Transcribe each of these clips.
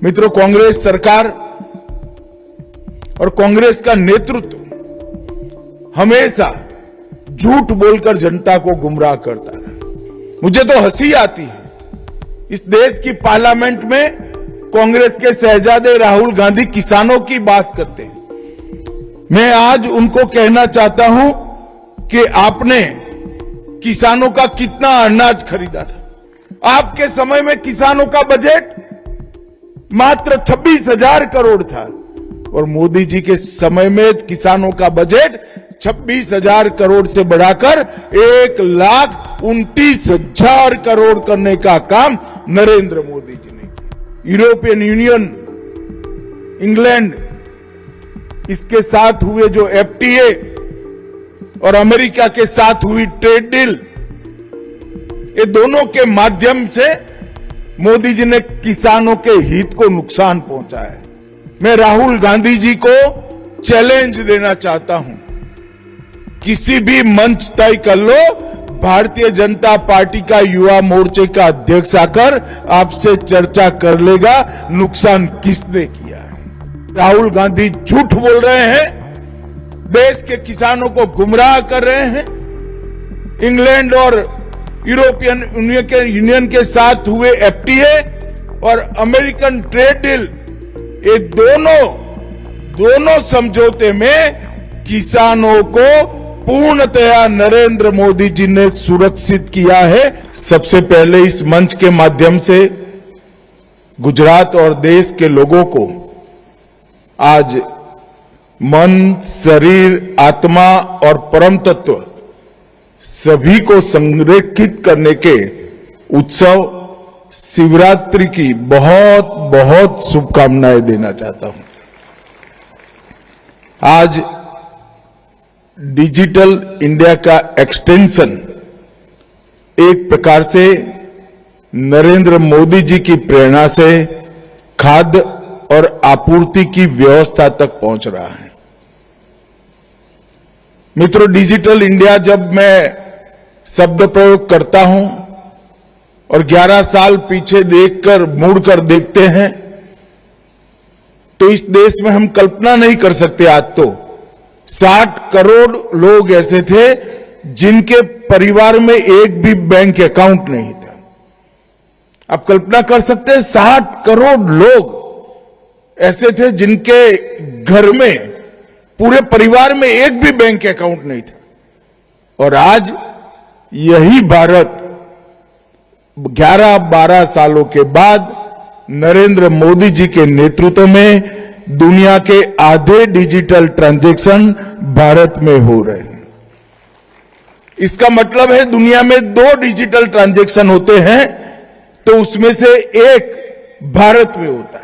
मित्रों, कांग्रेस सरकार और कांग्रेस का नेतृत्व हमेशा झूठ बोलकर जनता को गुमराह करता है। मुझे तो हंसी आती है। इस देश की पार्लियामेंट में कांग्रेस के शहजादे राहुल गांधी किसानों की बात करते हैं। मैं आज उनको कहना चाहता हूं कि आपने किसानों का कितना अनाज खरीदा था। आपके समय में किसानों का बजट मात्र 26,000 करोड़ था और मोदी जी के समय में किसानों का बजट 26,000 करोड़ से बढ़ाकर 1,29,000 करोड़ करने का काम नरेंद्र मोदी जी ने किया। यूरोपियन यूनियन, इंग्लैंड, इसके साथ हुए जो एफटीए और अमेरिका के साथ हुई ट्रेड डील, ये दोनों के माध्यम से मोदी जी ने किसानों के हित को नुकसान पहुंचा है। मैं राहुल गांधी जी को चैलेंज देना चाहता हूं, किसी भी मंच तय कर लो, भारतीय जनता पार्टी का युवा मोर्चे का अध्यक्ष आकर आपसे चर्चा कर लेगा नुकसान किसने किया है। राहुल गांधी झूठ बोल रहे हैं, देश के किसानों को गुमराह कर रहे हैं। इंग्लैंड और यूरोपियन यूनियन के साथ हुए एफटीए और अमेरिकन ट्रेड डील, ये दोनों समझौते में किसानों को पूर्णतया नरेंद्र मोदी जी ने सुरक्षित किया है। सबसे पहले इस मंच के माध्यम से गुजरात और देश के लोगों को आज मन, शरीर, आत्मा और परम तत्व सभी को संरेखित करने के उत्सव शिवरात्रि की बहुत बहुत शुभकामनाएं देना चाहता हूं। आज डिजिटल इंडिया का एक्सटेंशन एक प्रकार से नरेंद्र मोदी जी की प्रेरणा से खाद्य और आपूर्ति की व्यवस्था तक पहुंच रहा है। मित्रों, डिजिटल इंडिया जब मैं शब्द प्रयोग करता हूं और 11 साल पीछे देखकर मुड़कर देखते हैं तो इस देश में हम कल्पना नहीं कर सकते। आज तो 60 करोड़ लोग ऐसे थे जिनके परिवार में एक भी बैंक अकाउंट नहीं था। आप कल्पना कर सकते हैं, 60 करोड़ लोग ऐसे थे जिनके घर में, पूरे परिवार में एक भी बैंक अकाउंट नहीं था। और आज यही भारत 11-12 सालों के बाद नरेंद्र मोदी जी के नेतृत्व में दुनिया के आधे डिजिटल ट्रांजैक्शन भारत में हो रहे हैं। इसका मतलब है दुनिया में 2 डिजिटल ट्रांजैक्शन होते हैं तो उसमें से एक भारत में होता है।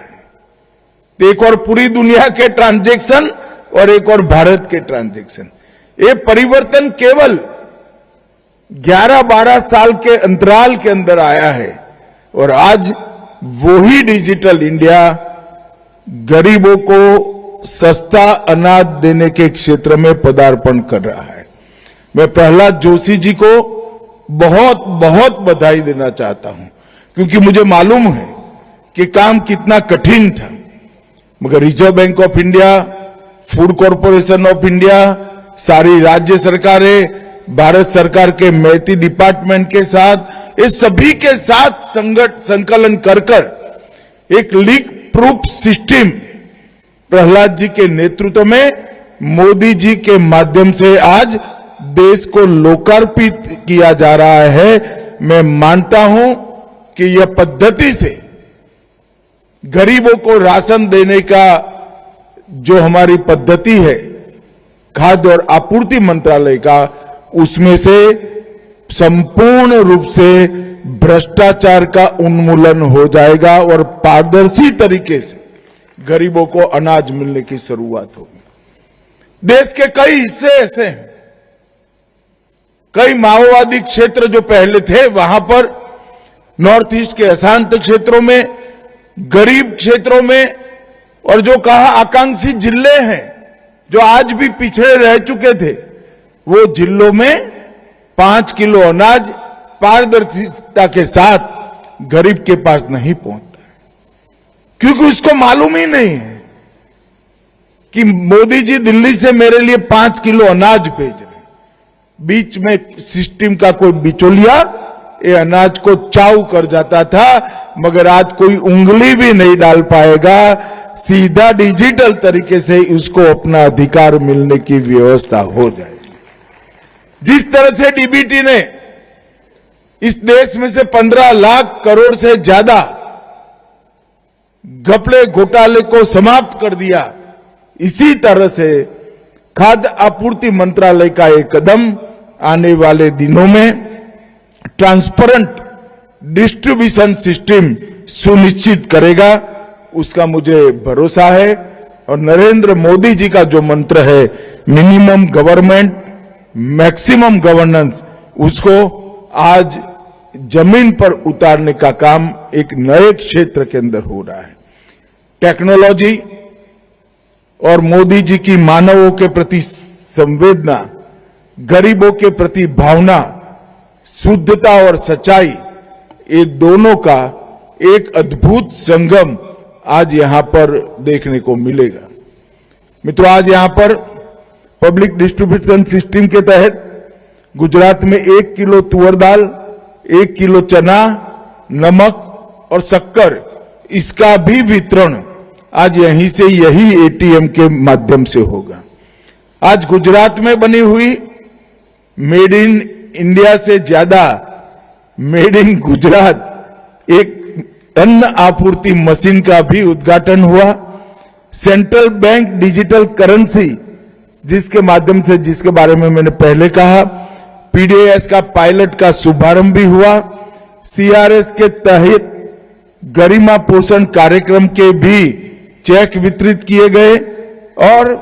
एक और पूरी दुनिया के ट्रांजैक्शन और एक और भारत के ट्रांजैक्शन। ये परिवर्तन केवल 11-12 साल के अंतराल के अंदर आया है और आज वही डिजिटल इंडिया गरीबों को सस्ता अनाज देने के क्षेत्र में पदार्पण कर रहा है। मैं प्रहलाद जोशी जी को बहुत बहुत बधाई देना चाहता हूं, क्योंकि मुझे मालूम है कि काम कितना कठिन था, मगर reserve bank of India, food corporation of India, सारी राज्य सरकारें, भारत सरकार के मैती डिपार्टमेंट के साथ, इस सभी के साथ संकलन कर एक leak proof system Prahlad ji के नेतृत्व में मोदी जी के माध्यम से आज देश को लोकार्पित किया जा रहा है। मैं मानता हूं कि यह पद्धति से गरीबों को राशन देने का जो हमारी पद्धति है खाद्य और आपूर्ति मंत्रालय का, उसमें से संपूर्ण रूप से भ्रष्टाचार का उन्मूलन हो जाएगा और पारदर्शी तरीके से गरीबों को अनाज मिलने की शुरुआत होगी। देश के कई हिस्से ऐसे हैं, कई माओवादी क्षेत्र जो पहले थे, वहां पर नॉर्थ ईस्ट के अशांत क्षेत्रों में, गरीब क्षेत्रों में, और जो कहा आकांक्षी जिले हैं जो आज भी पिछड़े रह चुके थे, वो जिलों में 5 किलो अनाज पारदर्शिता के साथ गरीब के पास नहीं पहुंचता है। क्योंकि क्योंकि उसको मालूम ही नहीं है कि मोदी जी दिल्ली से मेरे लिए 5 किलो अनाज भेज रहे, बीच में सिस्टम का कोई बिचौलिया ये अनाज को चाऊ कर जाता था, मगर आज कोई उंगली भी नहीं डाल पाएगा। सीधा डिजिटल तरीके से उसको अपना अधिकार मिलने की व्यवस्था हो जाएगी। जिस तरह से डीबीटी ने इस देश में से 15 लाख करोड़ से ज्यादा घपले घोटाले को समाप्त कर दिया, इसी तरह से खाद्य आपूर्ति मंत्रालय का एक कदम आने वाले दिनों में ट्रांसपेरेंट डिस्ट्रीब्यूशन सिस्टम सुनिश्चित करेगा, उसका मुझे भरोसा है। और नरेंद्र मोदी जी का जो मंत्र है मिनिमम गवर्नमेंट मैक्सिमम गवर्नेंस, उसको आज जमीन पर उतारने का काम एक नए क्षेत्र के अंदर हो रहा है। टेक्नोलॉजी और मोदी जी की मानवों के प्रति संवेदना, गरीबों के प्रति भावना, शुद्धता और सच्चाई, ये दोनों का एक अद्भुत संगम आज यहां पर देखने को मिलेगा। मित्रों, आज यहां पर पब्लिक डिस्ट्रीब्यूशन सिस्टम के तहत गुजरात में 1 किलो तुअर दाल, 1 किलो चना, नमक और शक्कर, इसका भी वितरण आज यहीं से यही एटीएम के माध्यम से होगा। आज गुजरात में बनी हुई मेड इन इंडिया से ज्यादा मेड इन गुजरात एक अन्न आपूर्ति मशीन का भी उद्घाटन हुआ। सेंट्रल बैंक डिजिटल करेंसी, जिसके माध्यम से, जिसके बारे में मैंने पहले कहा, पीडीएस का पायलट का शुभारंभ भी हुआ। सीआरएस के तहत गरिमा पोषण कार्यक्रम के भी चेक वितरित किए गए और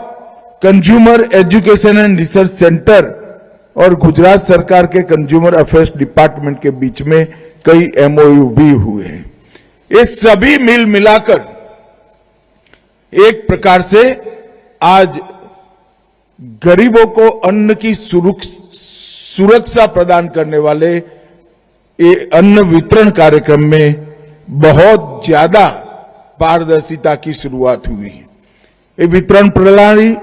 consumer education and research centre और गुजरात सरकार के कंज्यूमर अफेयर्स डिपार्टमेंट के बीच में कई एमओयू भी हुए हैं। ये सभी मिल मिलाकर एक प्रकार से आज गरीबों को अन्न की सुरक्षा प्रदान करने वाले ये अन्न वितरण कार्यक्रम में बहुत ज्यादा पारदर्शिता की शुरुआत हुई है। ये वितरण प्रणाली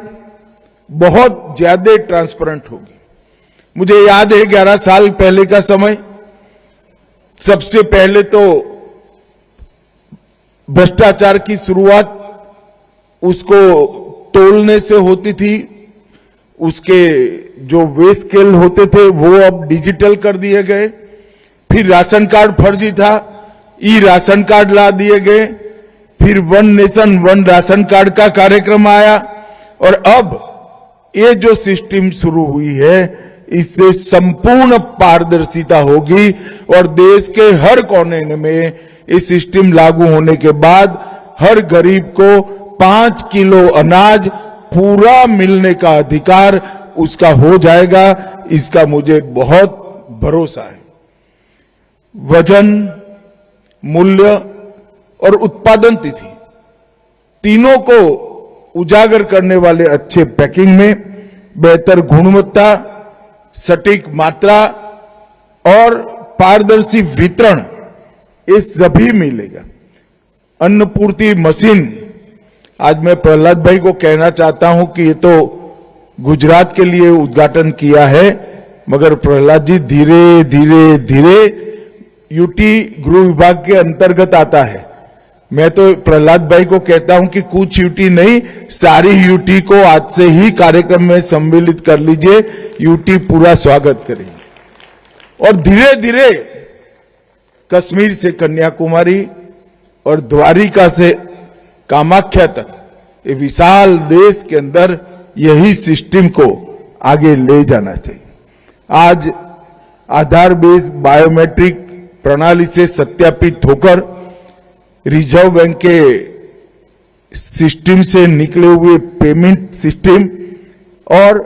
बहुत ज्यादा ट्रांसपेरेंट होगी। मुझे याद है 11 साल पहले का समय, सबसे पहले तो भ्रष्टाचार की शुरुआत उसको तोलने से होती थी, उसके जो वे स्केल होते थे वो अब डिजिटल कर दिए गए। फिर राशन कार्ड फर्जी था, ई राशन कार्ड ला दिए गए। फिर one nation one ration card का कार्यक्रम आया और अब ये जो सिस्टम शुरू हुई है, इससे संपूर्ण पारदर्शिता होगी और देश के हर कोने में ये सिस्टम लागू होने के बाद हर गरीब को 5 किलो अनाज पूरा मिलने का अधिकार उसका हो जाएगा। इसका मुझे बहुत भरोसा है। वजन, मूल्य और उत्पादन तिथि तीनों को उजागर करने वाले अच्छे पैकिंग में बेहतर गुणवत्ता, सटीक मात्रा और पारदर्शी वितरण, ये सभी मिलेगा। अन्नपूर्ति मशीन, आज मैं प्रहलाद भाई को कहना चाहता हूं कि ये तो गुजरात के लिए उद्घाटन किया है, मगर प्रहलाद जी धीरे धीरे धीरे यूटी गृह विभाग के अंतर्गत आता है। मैं तो प्रहलाद भाई को कहता हूं कि कुछ यूटी नहीं, सारी यूटी को आज से ही कार्यक्रम में सम्मिलित कर लीजिए। यूटी पूरा स्वागत करेगी और धीरे धीरे कश्मीर से कन्याकुमारी और द्वारिका से कामाख्या तक ये विशाल देश के अंदर यही सिस्टम को आगे ले जाना चाहिए। आज आधार बेस्ड बायोमेट्रिक प्रणाली से सत्यापित होकर रिजर्व बैंक के सिस्टम से निकले हुए पेमेंट सिस्टम और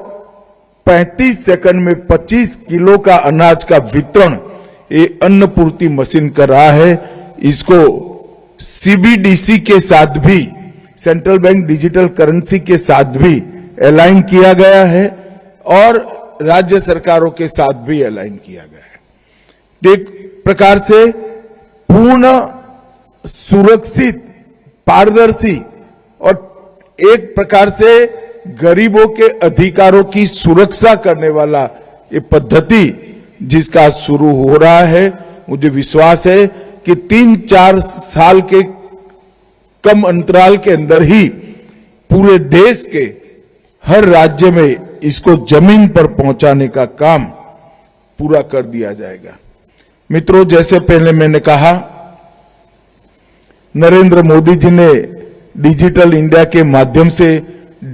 35 सेकंड में 25 किलो का अनाज का वितरण ये अन्नपूर्ति मशीन कर रहा है। इसको सीबीडीसी के साथ भी, सेंट्रल बैंक डिजिटल करेंसी के साथ भी अलाइन किया गया है और राज्य सरकारों के साथ भी अलाइन किया गया है। एक प्रकार से पूर्ण सुरक्षित पारदर्शी और एक प्रकार से गरीबों के अधिकारों की सुरक्षा करने वाला ये पद्धति जिसका शुरू हो रहा है, मुझे विश्वास है कि 3-4 साल के कम अंतराल के अंदर ही पूरे देश के हर राज्य में इसको जमीन पर पहुंचाने का काम पूरा कर दिया जाएगा। मित्रों, जैसे पहले मैंने कहा, नरेंद्र मोदी जी ने डिजिटल इंडिया के माध्यम से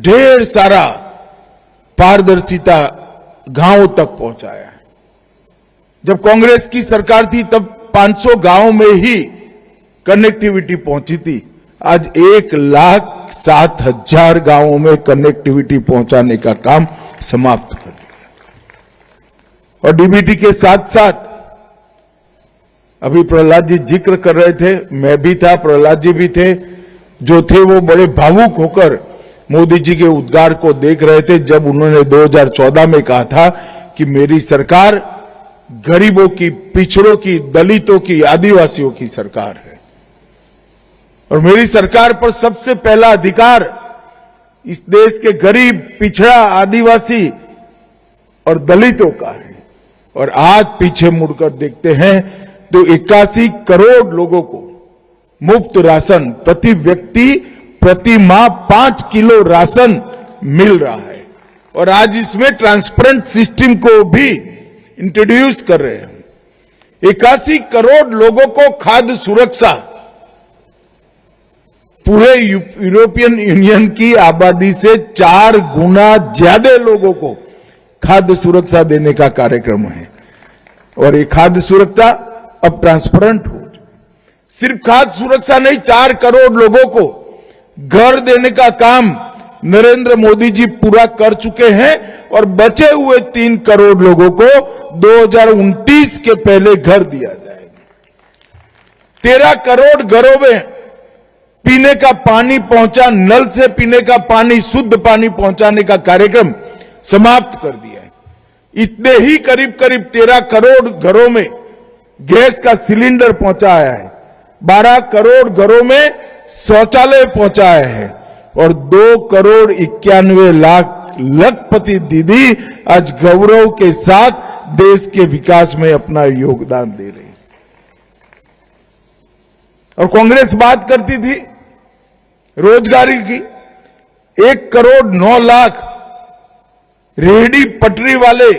ढेर सारा पारदर्शिता गांवों तक पहुंचाया है। जब कांग्रेस की सरकार थी तब 500 गांवों में ही कनेक्टिविटी पहुंची थी। आज 1,07,000 गांवों में कनेक्टिविटी पहुंचाने का काम समाप्त कर दिया। और डीबीटी के साथ साथ अभी प्रहलाद जी जिक्र कर रहे थे, मैं भी था, प्रहलाद जी भी थे, जो थे वो बड़े भावुक होकर मोदी जी के उद्गार को देख रहे थे जब उन्होंने 2014 में कहा था कि मेरी सरकार गरीबों की, पिछड़ों की, दलितों की, आदिवासियों की सरकार है और मेरी सरकार पर सबसे पहला अधिकार इस देश के गरीब, पिछड़ा, आदिवासी और दलितों का है। और आज पीछे मुड़कर देखते हैं तो 81 करोड़ लोगों को मुफ्त राशन, प्रति व्यक्ति प्रति माह 5 किलो राशन मिल रहा है। और आज इसमें ट्रांसपेरेंट सिस्टम को भी इंट्रोड्यूस कर रहे हैं। 81 करोड़ लोगों को खाद्य सुरक्षा, पूरे यूरोपियन यूनियन की आबादी से 4 गुना ज्यादा लोगों को खाद्य सुरक्षा देने का कार्यक्रम है। और ये खाद्य सुरक्षा अब ट्रांसपेरेंट हो। सिर्फ खाद्य सुरक्षा नहीं, 4 करोड़ लोगों को घर देने का काम नरेंद्र मोदी जी पूरा कर चुके हैं और बचे हुए 3 करोड़ लोगों को 2029 के पहले घर दिया जाएगा। 13 करोड़ घरों में पीने का पानी पहुंचा, नल से पीने का पानी, शुद्ध पानी पहुंचाने का कार्यक्रम समाप्त कर दिया है। इतने ही करीब करीब 13 करोड़ घरों में गैस का सिलेंडर पहुंचाया है। 12 करोड़ घरों में शौचालय पहुंचाया है और 2 करोड़ 91 लाख लखपति दीदी आज गौरव के साथ देश के विकास में अपना योगदान दे रही है। और कांग्रेस बात करती थी रोजगारी की। 1 करोड़ 9 लाख रेहड़ी पटरी वाले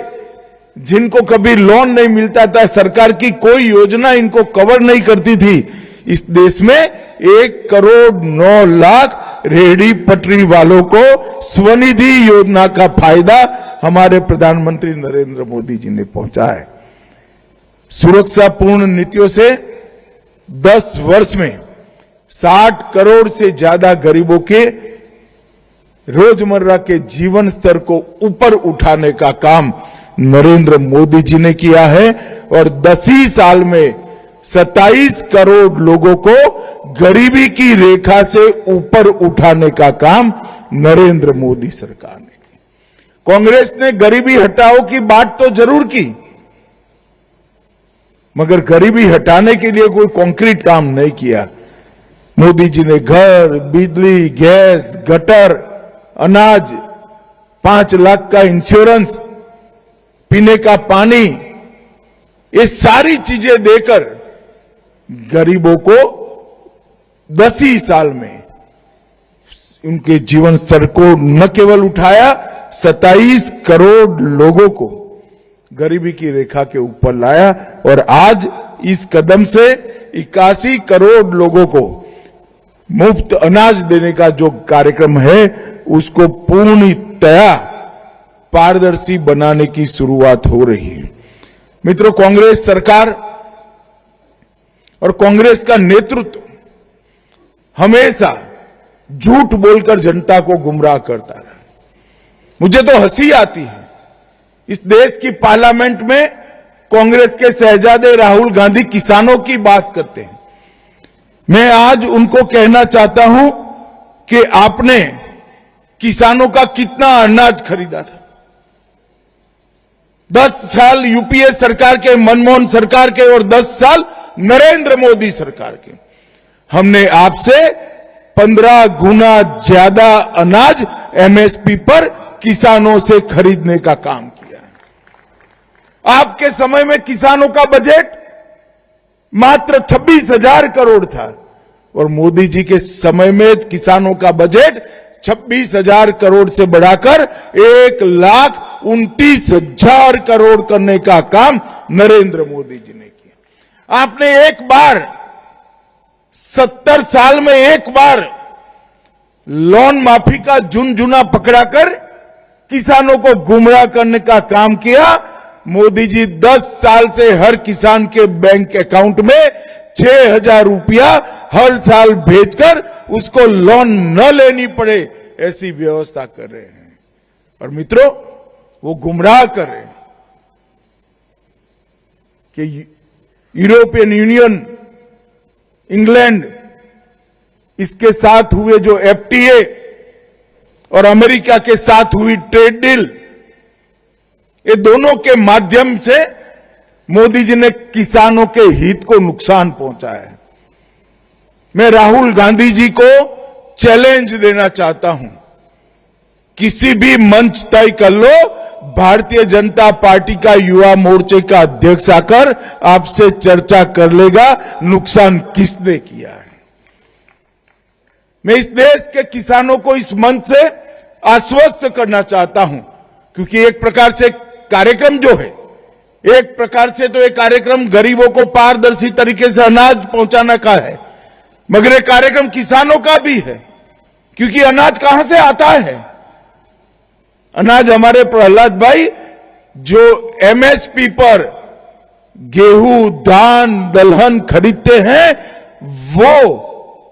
जिनको कभी लोन नहीं मिलता था, सरकार की कोई योजना इनको कवर नहीं करती थी, इस देश में 1 करोड़ 9 लाख रेहड़ी पटरी वालों को स्वनिधि योजना का फायदा हमारे प्रधानमंत्री नरेंद्र मोदी जी ने पहुंचाया है। सुरक्षापूर्ण नीतियों से 10 वर्ष में 60 करोड़ से ज्यादा गरीबों के रोजमर्रा के जीवन स्तर को ऊपर उठाने का काम नरेंद्र मोदी जी ने किया है और 10 ही साल में 27 करोड़ लोगों को गरीबी की रेखा से ऊपर उठाने का काम नरेंद्र मोदी सरकार ने किया। कांग्रेस ने गरीबी हटाओ की बात तो जरूर की, मगर गरीबी हटाने के लिए कोई कॉन्क्रीट काम नहीं किया। मोदी जी ने घर, बिजली, गैस, गटर, अनाज, 5 लाख का इंश्योरेंस, पीने का पानी, ये सारी चीजें देकर गरीबों को 10 ही साल में उनके जीवन स्तर को न केवल उठाया, 27 करोड़ लोगों को गरीबी की रेखा के ऊपर लाया और आज इस कदम से 81 करोड़ लोगों को मुफ्त अनाज देने का जो कार्यक्रम है उसको पूर्णतया पारदर्शी बनाने की शुरुआत हो रही है। मित्रों, कांग्रेस सरकार और कांग्रेस का नेतृत्व हमेशा झूठ बोलकर जनता को गुमराह करता रहा। मुझे तो हंसी आती है, इस देश की पार्लियामेंट में कांग्रेस के शहजादे राहुल गांधी किसानों की बात करते हैं। मैं आज उनको कहना चाहता हूं कि आपने किसानों का कितना अनाज खरीदा था? 10 साल यूपीए सरकार के, मनमोहन सरकार के और 10 साल नरेंद्र मोदी सरकार के। हमने आपसे 15 गुना ज्यादा अनाज एमएसपी पर किसानों से खरीदने का काम किया है। आपके समय में किसानों का बजट मात्र 26,000 करोड़ था और मोदी जी के समय में किसानों का बजट 26,000 करोड़ से बढ़ाकर 1,29,000 करोड़ करने का काम नरेंद्र मोदी जी ने किया। आपने एक बार 70 साल में एक बार लोन माफी का झुनझुना पकड़ाकर किसानों को गुमराह करने का काम किया। मोदी जी 10 साल से हर किसान के बैंक अकाउंट में 6,000 रुपया हर साल भेजकर उसको लोन न लेनी पड़े ऐसी व्यवस्था कर रहे हैं। और मित्रों, वो गुमराह कर रहे हैं कि यूरोपियन यूनियन, इंग्लैंड, इसके साथ हुए जो एफटीए और अमेरिका के साथ हुई ट्रेड डील, ये दोनों के माध्यम से मोदी जी ने किसानों के हित को नुकसान पहुंचाया है। मैं राहुल गांधी जी को चैलेंज देना चाहता हूं, किसी भी मंच तय कर लो, भारतीय जनता पार्टी का युवा मोर्चे का अध्यक्ष आकर आपसे चर्चा कर लेगा नुकसान किसने किया है। मैं इस देश के किसानों को इस मंच से आश्वस्त करना चाहता हूं, क्योंकि एक प्रकार से कार्यक्रम जो है, एक प्रकार से तो एक कार्यक्रम गरीबों को पारदर्शी तरीके से अनाज पहुंचाने का है, मगर ये कार्यक्रम किसानों का भी है, क्योंकि अनाज कहां से आता है? अनाज हमारे प्रहलाद भाई जो एमएसपी पर गेहूं, धान, दलहन खरीदते हैं, वो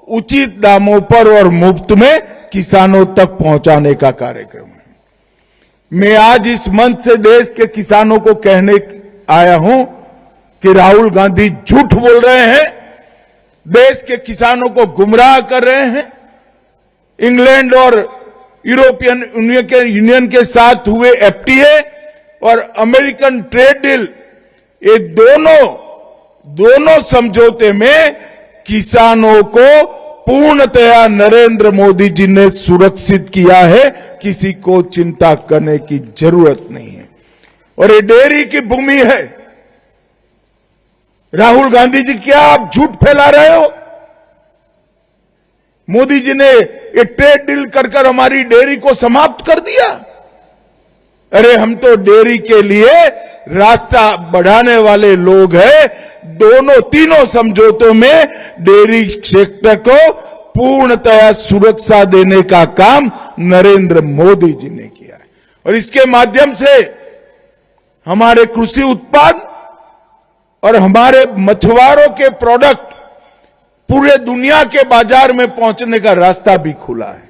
उचित दामों पर और मुफ्त में किसानों तक पहुंचाने का कार्यक्रम है। मैं आज इस मंच से देश के किसानों को कहने आया हूं कि राहुल गांधी झूठ बोल रहे हैं, देश के किसानों को गुमराह कर रहे हैं। इंग्लैंड और यूरोपियन यूनियन के साथ हुए एफटीए और अमेरिकन ट्रेड डील, ये दोनों समझौते में किसानों को पूर्णतया नरेंद्र मोदी जी ने सुरक्षित किया है, किसी को चिंता करने की जरूरत नहीं है। और ये डेयरी की भूमि है। राहुल गांधी जी, क्या आप झूठ फैला रहे हो? मोदी जी ने ये ट्रेड डील कर हमारी डेयरी को समाप्त कर दिया। अरे हम तो डेयरी के लिए रास्ता बढ़ाने वाले लोग हैं। तीनों समझौतों में डेयरी सेक्टर को पूर्णतया सुरक्षा देने का काम नरेंद्र मोदी जी ने किया है। और इसके माध्यम से हमारे कृषि उत्पाद और हमारे मछुआरों के प्रोडक्ट पूरे दुनिया के बाजार में पहुंचने का रास्ता भी खुला है।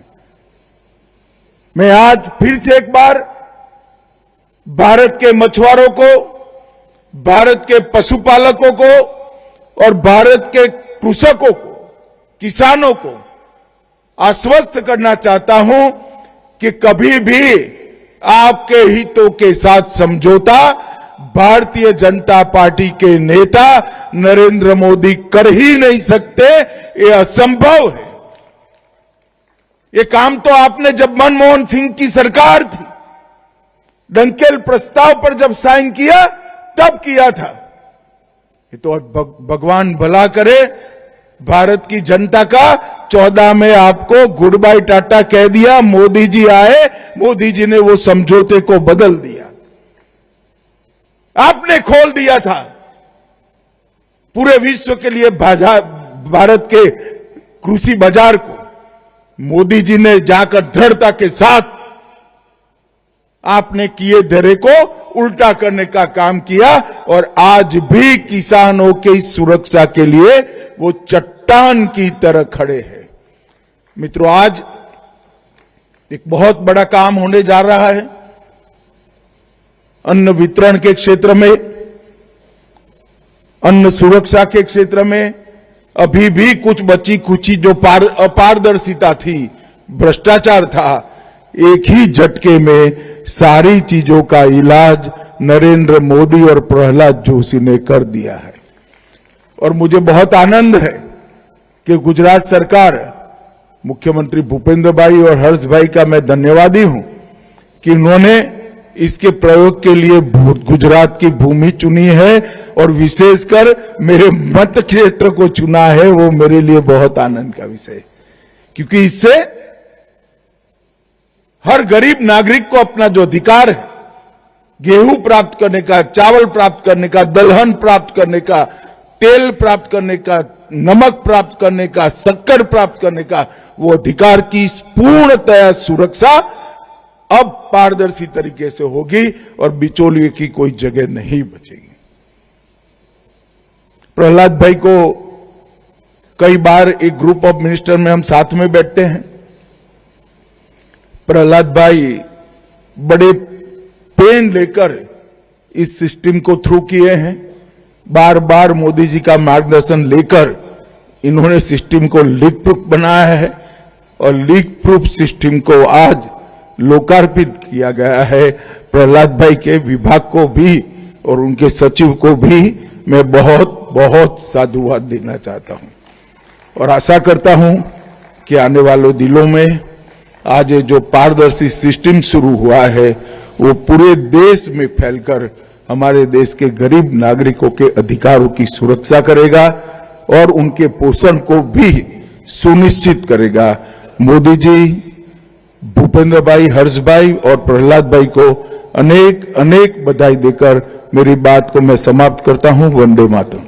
मैं आज फिर से एक बार भारत के मछुआरों को, भारत के पशुपालकों को और भारत के कृषकों को, किसानों को आश्वस्त करना चाहता हूं कि कभी भी आपके हितों के साथ समझौता भारतीय जनता पार्टी के नेता नरेंद्र मोदी कर ही नहीं सकते। ये असंभव है। ये काम तो आपने जब मनमोहन सिंह की सरकार थी, डंकेल प्रस्ताव पर जब साइन किया तब किया था। ये तो भगवान भला करे, भारत की जनता का 14 में आपको गुड बाय टाटा कह दिया। मोदी जी आए, मोदी जी ने वो समझौते को बदल दिया। आपने खोल दिया था पूरे विश्व के लिए भारत के कृषि बाजार को। मोदी जी ने जाकर दृढ़ता के साथ आपने किए धरे को उल्टा करने का काम किया और आज भी किसानों की सुरक्षा के लिए वो चट्टान की तरह खड़े हैं। मित्रों, आज एक बहुत बड़ा काम होने जा रहा है अन्न वितरण के क्षेत्र में, अन्न सुरक्षा के क्षेत्र में। अभी भी कुछ बची खुची जो अपारदर्शिता थी, भ्रष्टाचार था, एक ही झटके में सारी चीजों का इलाज नरेंद्र मोदी और प्रहलाद जोशी ने कर दिया है। और मुझे बहुत आनंद है कि गुजरात सरकार मुख्यमंत्री भूपेंद्र भाई और हर्ष भाई का मैं धन्यवादी हूं कि उन्होंने इसके प्रयोग के लिए गुजरात की भूमि चुनी है और विशेषकर मेरे मत क्षेत्र को चुना है। वो मेरे लिए बहुत आनंद का विषय है, क्योंकि इससे हर गरीब नागरिक को अपना जो अधिकार है, गेहूं प्राप्त करने का, चावल प्राप्त करने का, दलहन प्राप्त करने का, तेल प्राप्त करने का, नमक प्राप्त करने का, शक्कर प्राप्त करने का, वो अधिकार की पूर्णतया सुरक्षा अब पारदर्शी तरीके से होगी और बिचौलिए की कोई जगह नहीं बचेगी। प्रहलाद भाई को कई बार एक ग्रुप ऑफ मिनिस्टर में हम साथ में बैठते हैं। प्रहलाद भाई बड़े पेन लेकर इस सिस्टम को थ्रू किए हैं। बार बार मोदी जी का मार्गदर्शन लेकर इन्होंने सिस्टम को लीक प्रूफ बनाया है और लीक प्रूफ सिस्टम को आज लोकार्पित किया गया है। प्रहलाद भाई के विभाग को भी और उनके सचिव को भी मैं बहुत बहुत साधुवाद देना चाहता हूं और आशा करता हूं कि आने वाले दिनों में आज ये जो पारदर्शी सिस्टम शुरू हुआ है वो पूरे देश में फैलकर हमारे देश के गरीब नागरिकों के अधिकारों की सुरक्षा करेगा और उनके पोषण को भी सुनिश्चित करेगा। मोदी जी, भूपेंद्र भाई, हर्ष भाई और प्रहलाद भाई को अनेक अनेक बधाई देकर मेरी बात को मैं समाप्त करता हूं। वंदे मातरम।